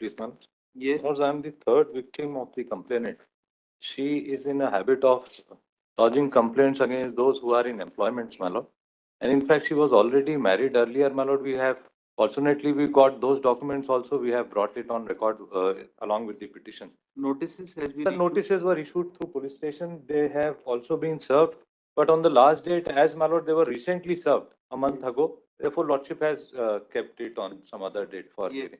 please, ma'am. Yes. Because I am the third victim of the complainant. She is in a habit of lodging complaints against those who are in employments, my lord. And in fact, she was already married earlier, my lord. Fortunately, we got those documents also. We have brought it on record along with the petition. Notices has been The notices were issued through police station. They have also been served. But on the last date, as my lord, they were recently served a month ago. Therefore, lordship has kept it on some other date for hearing.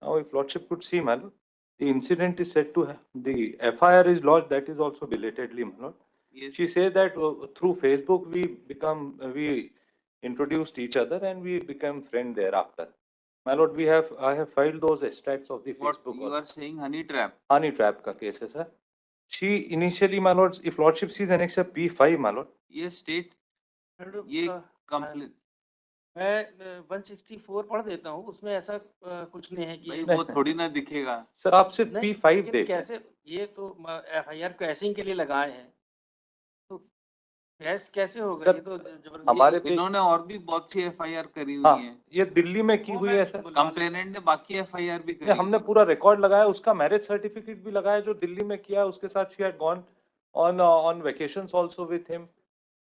Now, if lordship could see, my lord, the incident is said to have, the FIR is lodged, that is also belatedly, my lord. Yes. She said that through Facebook we introduced each other and we became friends thereafter. My lord, I have filed those extracts of the What Facebook. you are saying honey trap? Honey trap का case है sir. She initially, my lord, if lordship sees annexure P5, my lord. ये state ये complaint मैं 164 पढ़ देता हूँ, उसमें ऐसा कुछ नहीं है कि भाई वो थोड़ी ना दिखेगा सर, आप सिर्फ नहीं, P5 लेकिन देखें. कैसे ये तो FIR क्रैशिंग के लिए लगाए हैं, तो कैसे होगा? सर, ये तो जबरदस्ती हमारे इन्होंने और भी बहुत सी FIR करी हुई हाँ, है. ये दिल्ली में की वो हुई मैं है सर. बुलवा लेता कंप्लेनेंट ने बाकी FIR भी नहीं, करी हमने हुई. पूरा रिकॉर्ड लगाया, उसका मैरिज सर्टिफिकेट भी लगाया जो दिल्ली में किया. उसके साथ she had gone on vacations also with him,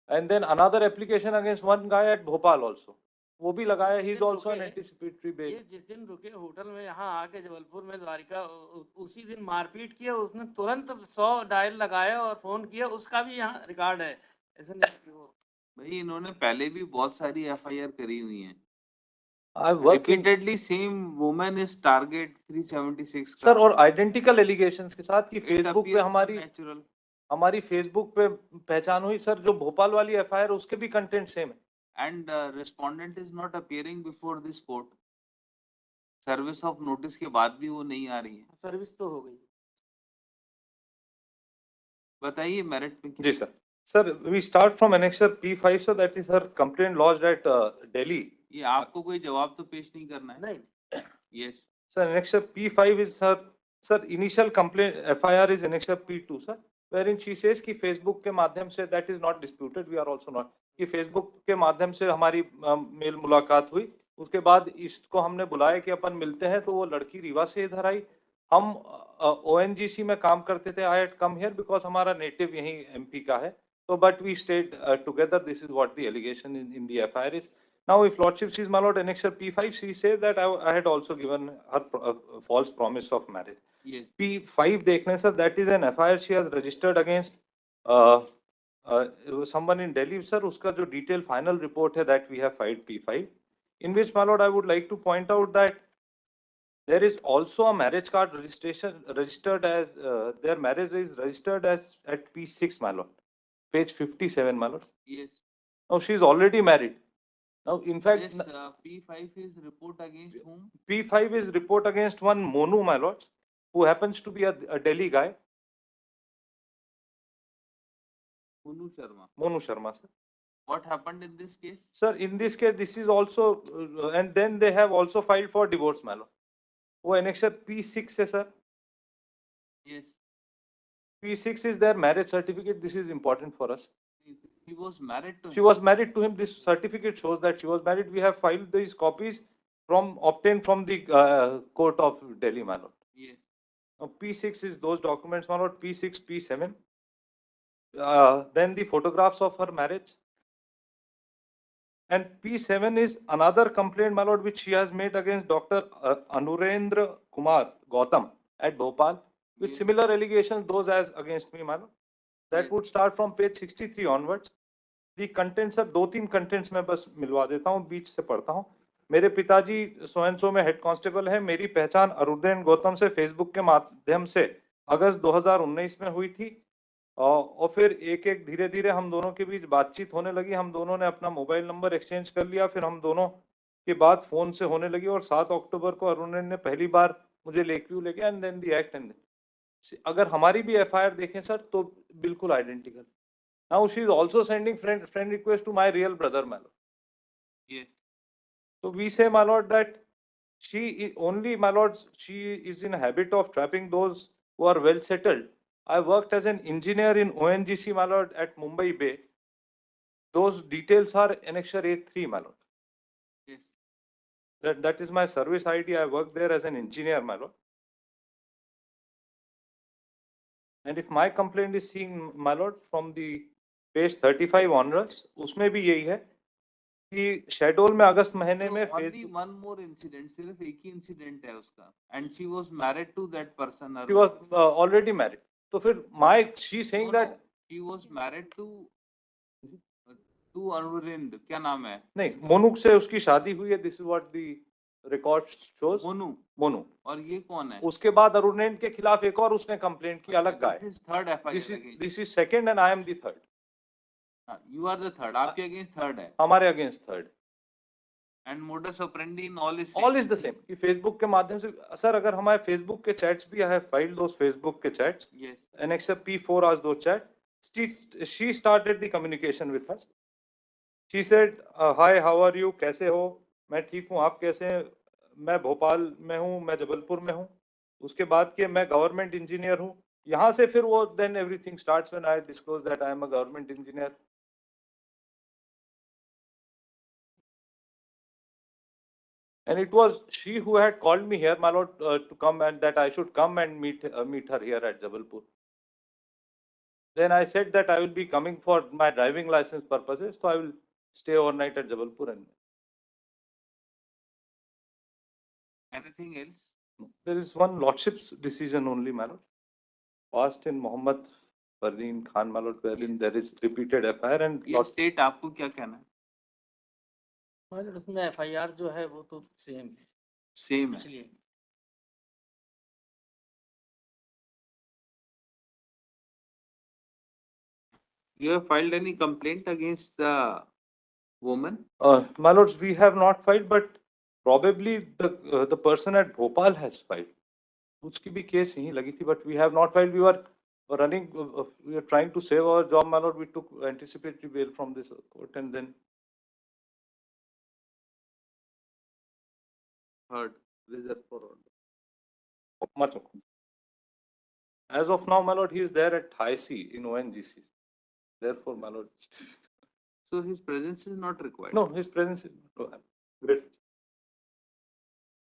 and then another application against one guy at Bhopal also, वो भी लगाया. he is also an anticipatory bail. ये जिस दिन रुके होटल में यहाँ आके जबलपुर में द्वारिका, उसी दिन मारपीट किया, उसने तुरंत 100 डायल लगाया और फोन किया, उसका भी यहाँ रिकॉर्ड है. ऐसा नहीं कि वो भाई इन्होंने पहले भी बहुत सारी FIR करी हुई हैं. I work in Repeatedly same woman is target 376 का. सर, और आइडेंटिकल एलिगेशंस के साथ कि It फेसबुक पे appears हमारी natural. हमारी फेसबुक पे पहचान हुई सर. जो भोपाल वाली FIR उसके भी कंटेंट सेम है. And respondent is not appearing before this court. Service of notice के बाद भी वो नहीं आ रही है. सर्विस तो हो गई. बताइए मेरिट पे. जी sir. Sir, we start from annexure P5, so that is her complaint lodged at Delhi. ये आपको कोई जवाब तो पेश नहीं करना है. नहीं. Yes. Sir, annexure P5 is sir initial complaint FIR is annexure P2 sir, wherein she says कि Facebook के माध्यम से, that is not disputed, we are also not, कि Facebook के माध्यम से हमारी मेल मुलाकात हुई. उसके बाद इसको हमने बुलाया कि अपन मिलते हैं, तो वो लड़की रीवा से इधर आई. हम ONGC में काम करते थे. I had come here because हमारा नेटिव यही MP का है. So, but we stayed together. This is what the allegation in the FIR is. Now, if lordship sees my lord annexure P5, she says that I had also given her false promise of marriage. Yes. P5 देखने sir, that is an FIR she has registered against someone in Delhi sir. उसका जो detailed final report है, that we have filed P5, in which my lord I would like to point out that there is also a marriage card registered as their marriage is registered as at P6 my lord, page 57 my lord. Yes. Now she is already married. Now, in fact, Yes, P5 is report against whom? P5 is report against one Monu, my lord, who happens to be a Delhi guy. Monu Sharma. Monu Sharma, sir. What happened in this case? Sir, in this case, this is also, and then they have also filed for divorce, my lord. वो annexure P6 है, sir. Yes. P6 is their marriage certificate. This is important for us. He was married to him. She was married to him. This certificate shows that she was married. We have filed these copies obtained from the court of Delhi, my lord. Yes. Now, P6 is those documents, my lord. P6, P7. Then the photographs of her marriage. And P7 is another complaint, my lord, which she has made against Dr. Anurendra Kumar Gautam at Bhopal, with Yes. similar allegations, those as against me, my lord. That Yes. would start from page 63 onwards. The contents are 2-3 contents मैं बस मिलवा देता हूँ, बीच से पढ़ता हूँ. मेरे पिताजी सो एंड सो में हेड कांस्टेबल है. मेरी पहचान अरुणेंद्र गौतम से फेसबुक के माध्यम से अगस्त 2019 में हुई थी, और फिर एक एक धीरे धीरे हम दोनों के बीच बातचीत होने लगी. हम दोनों ने अपना मोबाइल नंबर एक्सचेंज कर लिया. फिर हम दोनों के बाद फोन से होने लगी, और 7 अक्टूबर को अरुणेंद्र ने पहली बार मुझे लेकव्यू ले गया. And then the act. And अगर हमारी भी FIR देखें सर, तो बिल्कुल identical. Now she is also sending friend request to my real brother, my lord. Yes. So we say, my lord, that she is only, my lord, she is in a habit of trapping those who are well settled. I worked as an engineer in ONGC, my lord, at Mumbai Bay. Those details are annexure A3, my lord. Yes. That is my service ID. I work there as an engineer, my lord. And if my complaint is seen, my lord, from the page 35 onwards, उसमें भी यही है कि schedule में अगस्त महीने में only Facebook one more incident, सिर्फ एक ही incident है उसका, and she was married to that person. she was already married. तो फिर she saying No, that no, she was married to Arvind, क्या नाम है? नहीं, मोनू से उसकी शादी हुई है. This is what the record shows. Monu. और ये कौन है? उसके बाद अरुणेन के खिलाफ एक और उसने कंप्लेंट की, अलग गाय. This is third FIR. This is second and I am the third. You are the third. आपके against third है. हमारे against third. And modus operandi in all is same. All is the same. कि Facebook के माध्यम से sir अगर हमारे Facebook के chats भी है, filed those Facebook के chats. Yes. Annexure P4 as those chats. She started the communication with us. She said, "Hi, how are you? कैसे हो? मैं ठीक हूँ, आप कैसे हैं? मैं भोपाल में हूँ, मैं जबलपुर में हूँ." उसके बाद कि मैं गवर्नमेंट इंजीनियर हूँ. यहाँ से फिर वो then everything starts when I disclose that I am a government engineer. And it was she who had called me here, my lord, to come and that I should come and meet her here at Jabalpur. Then I said that I will be coming for my driving license purposes, so I will stay overnight at Jabalpur. And Anything else? there is one lordship's decision only, my lord, passed in Mohammed Fardeen Khan, my lord, wherein there is repeated FIR and ये state आपको क्या कहना है? उसमें FIR जो है वो तो सेम है. Same है. इसलिए You have filed any complaint against the woman? my lords, we have not filed, but probably the person at Bhopal has filed. उसकी भी केस यहीं लगी थी, but we have not filed. We were running, we are trying to save our job, my lord. We took anticipatory bail from this court and then Heard. Reserved for order. much. As of now, my lord, he is there at High C in ONGC. Therefore, my lord, So his presence is not required. no, his presence is. Great.